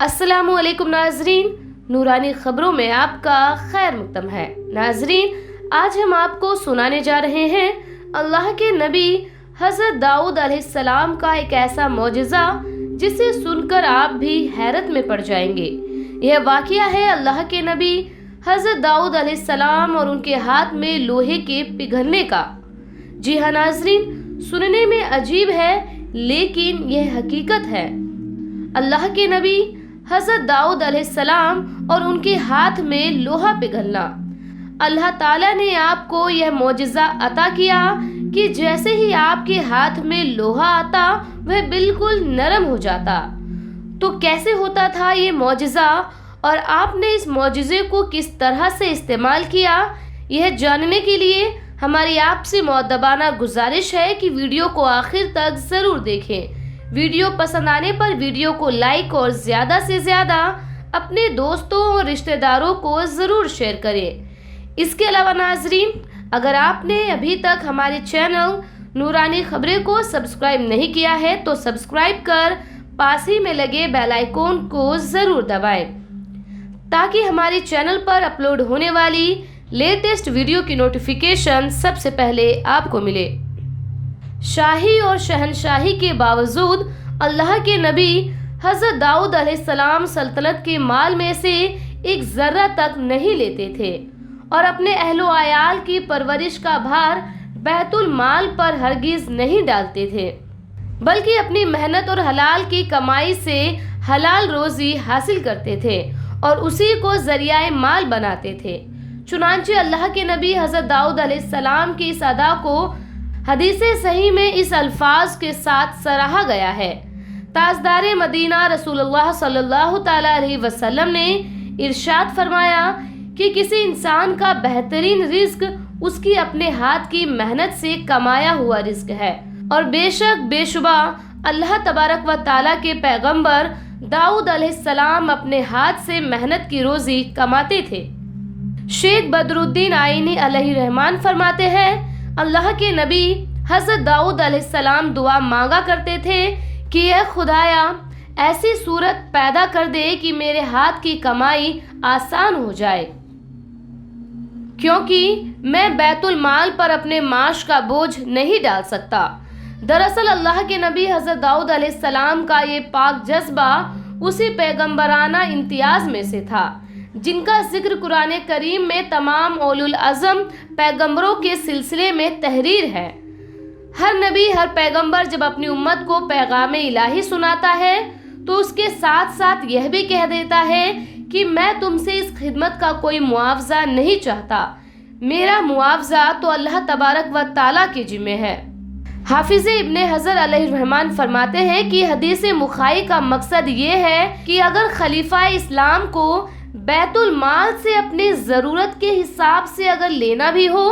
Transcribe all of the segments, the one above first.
السلام علیکم ناظرین، نورانی خبروں میں آپ کا خیر مقدم ہے۔ ناظرین، آج ہم آپ کو سنانے جا رہے ہیں اللہ کے نبی حضرت داؤد علیہ السلام کا ایک ایسا معجزہ جسے سن کر آپ بھی حیرت میں پڑ جائیں گے۔ یہ واقعہ ہے اللہ کے نبی حضرت داؤد علیہ السلام اور ان کے ہاتھ میں لوہے کے پگھلنے کا۔ جی ہاں ناظرین، سننے میں عجیب ہے لیکن یہ حقیقت ہے۔ اللہ کے نبی حضرت داؤد علیہ السلام اور ان کے ہاتھ میں لوہا پگھلنا۔ اللہ تعالیٰ نے آپ کو یہ معجزہ عطا کیا کہ جیسے ہی آپ کے ہاتھ میں لوہا آتا وہ بالکل نرم ہو جاتا۔ تو کیسے ہوتا تھا یہ معجزہ اور آپ نے اس معجزے کو کس طرح سے استعمال کیا، یہ جاننے کے لیے ہماری آپ سے مؤدبانہ گزارش ہے کہ ویڈیو کو آخر تک ضرور دیکھیں۔ ویڈیو پسند آنے پر ویڈیو کو لائک اور زیادہ سے زیادہ اپنے دوستوں اور رشتہ داروں کو ضرور شیئر کریں۔ اس کے علاوہ ناظرین، اگر آپ نے ابھی تک ہمارے چینل نورانی خبریں کو سبسکرائب نہیں کیا ہے تو سبسکرائب کر پاس ہی میں لگے بیل آئیکن کو ضرور دبائیں تاکہ ہمارے چینل پر اپلوڈ ہونے والی لیٹسٹ ویڈیو کی نوٹیفیکیشن سب سے پہلے آپ کو ملے۔ شاہی اور شہنشاہی کے باوجود اللہ کے نبی حضرت داؤد علیہ السلام سلطنت کے مال میں سے ایک ذرہ تک نہیں لیتے تھے اور اپنے اہل و عیال کی پرورش کا بھار بیت المال پر ہرگز نہیں ڈالتے تھے، بلکہ اپنی محنت اور حلال کی کمائی سے حلال روزی حاصل کرتے تھے اور اسی کو ذریعہ مال بناتے تھے۔ چنانچہ اللہ کے نبی حضرت داؤد علیہ السلام کی اس ادا کو حدیث صحیح میں اس الفاظ کے ساتھ سراہا گیا ہے۔ تاجدار مدینہ رسول اللہ صلی اللہ تعالی علیہ وسلم نے ارشاد فرمایا کہ کسی انسان کا بہترین رزق اس کی اپنے ہاتھ کی محنت سے کمایا ہوا رزق ہے، اور بے شک بے شبہ اللہ تبارک و تعالیٰ کے پیغمبر داؤد علیہ السلام اپنے ہاتھ سے محنت کی روزی کماتے تھے۔ شیخ بدر الدین آئینی علیہ رحمان فرماتے ہیں، اللہ کے نبی حضرت داؤد علیہ السلام دعا مانگا کرتے تھے کہ اے خدایا ایسی صورت پیدا کر دے کہ میرے ہاتھ کی کمائی آسان ہو جائے، کیونکہ میں بیت المال پر اپنے معاش کا بوجھ نہیں ڈال سکتا۔ دراصل اللہ کے نبی حضرت داؤد علیہ السلام کا یہ پاک جذبہ اسی پیغمبرانہ امتیاز میں سے تھا جن کا ذکر قرآن کریم میں تمام اولو العزم پیغمبروں کے سلسلے میں تحریر ہے۔ ہر نبی، ہر پیغمبر جب اپنی امت کو پیغام الہی سناتا ہے تو اس کے ساتھ ساتھ یہ بھی کہہ دیتا ہے کہ میں تم سے اس خدمت کا کوئی معاوضہ نہیں چاہتا، میرا معاوضہ تو اللہ تبارک و تعالیٰ کے ذمہ ہے۔ حافظ ابن حجر علیہ الرحمن فرماتے ہیں کہ حدیث مخائی کا مقصد یہ ہے کہ اگر خلیفہ اسلام کو بیت المال سے اپنی ضرورت کے حساب سے اگر لینا بھی ہو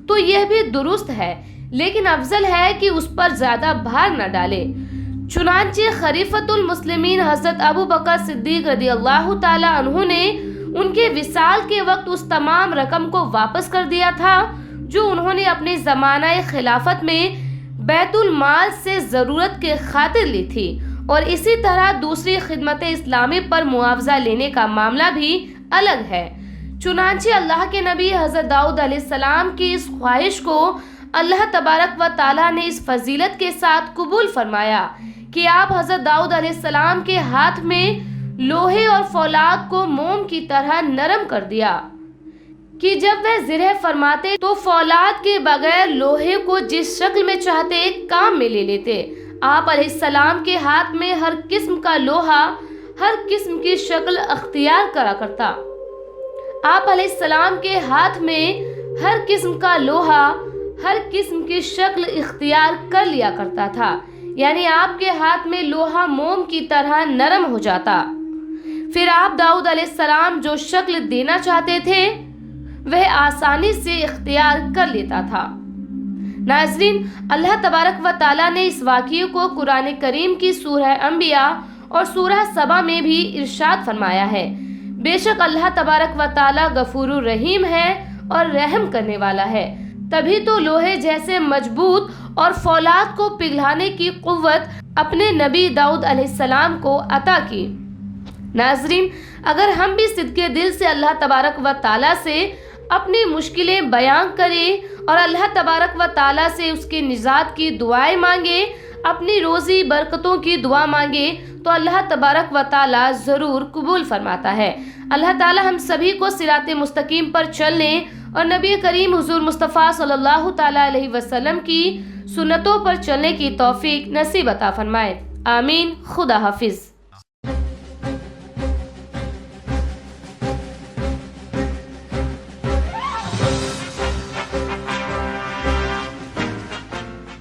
تو یہ بھی درست ہے، لیکن افضل ہے کہ اس پر زیادہ بھار نہ ڈالے۔ چنانچہ خلیفۃ المسلمین حضرت ابو بکر صدیق رضی اللہ تعالی عنہ نے ان کے وصال کے وقت اس تمام رقم کو واپس کر دیا تھا جو انہوں نے اپنے زمانہ خلافت میں بیت المال سے ضرورت کے خاطر لی تھی، اور اسی طرح دوسری خدمت اسلامی پر معاوضہ لینے کا معاملہ بھی الگ ہے۔ چنانچہ اللہ کے نبی حضرت داؤد علیہ السلام کی اس خواہش کو اللہ تبارک و تعالیٰ نے اس فضیلت کے ساتھ قبول فرمایا کہ آپ حضرت داؤد علیہ السلام کے ہاتھ میں لوہے اور فولاد کو موم کی طرح نرم کر دیا کہ جب وہ زرہ فرماتے تو فولاد کے بغیر لوہے کو جس شکل میں چاہتے کام میں لے لیتے۔ آپ علیہ السلام کے ہاتھ میں ہر قسم کا لوہا ہر قسم کی شکل اختیار کرا کرتا۔ آپ علیہ السلام کے ہاتھ میں ہر قسم کا لوہا ہر قسم کی شکل اختیار کر لیا کرتا تھا، یعنی آپ کے ہاتھ میں لوہا موم کی طرح نرم ہو جاتا۔ پھر آپ داؤد علیہ السلام جو شکل دینا چاہتے تھے وہ آسانی سے اختیار کر لیتا تھا۔ ناظرین، اللہ تبارک و تعالیٰ نے اس واقعے کو قرآن کریم کی سورہ انبیاء اور سورہ سبا میں بھی ارشاد فرمایا ہے۔ بے شک اللہ تبارک و تعالیٰ غفور الرحیم ہے اور رحم کرنے والا ہے۔ تبھی تو لوہے جیسے مضبوط اور فولاد کو پگھلانے کی قوت اپنے نبی داؤد علیہ السلام کو عطا کی۔ ناظرین، اگر ہم بھی صدقے دل سے اللہ تبارک و تعالیٰ سے اپنی مشکلیں بیان کریں اور اللہ تبارک و تعالیٰ سے اس کے نجات کی دعائیں مانگیں، اپنی روزی برکتوں کی دعا مانگے، تو اللہ تبارک و تعالیٰ ضرور قبول فرماتا ہے۔ اللہ تعالیٰ ہم سبھی کو صراط مستقیم پر چلنے اور نبی کریم حضور مصطفیٰ صلی اللہ تعالیٰ علیہ وسلم کی سنتوں پر چلنے کی توفیق نصیب عطا فرمائے۔ آمین۔ خدا حافظ۔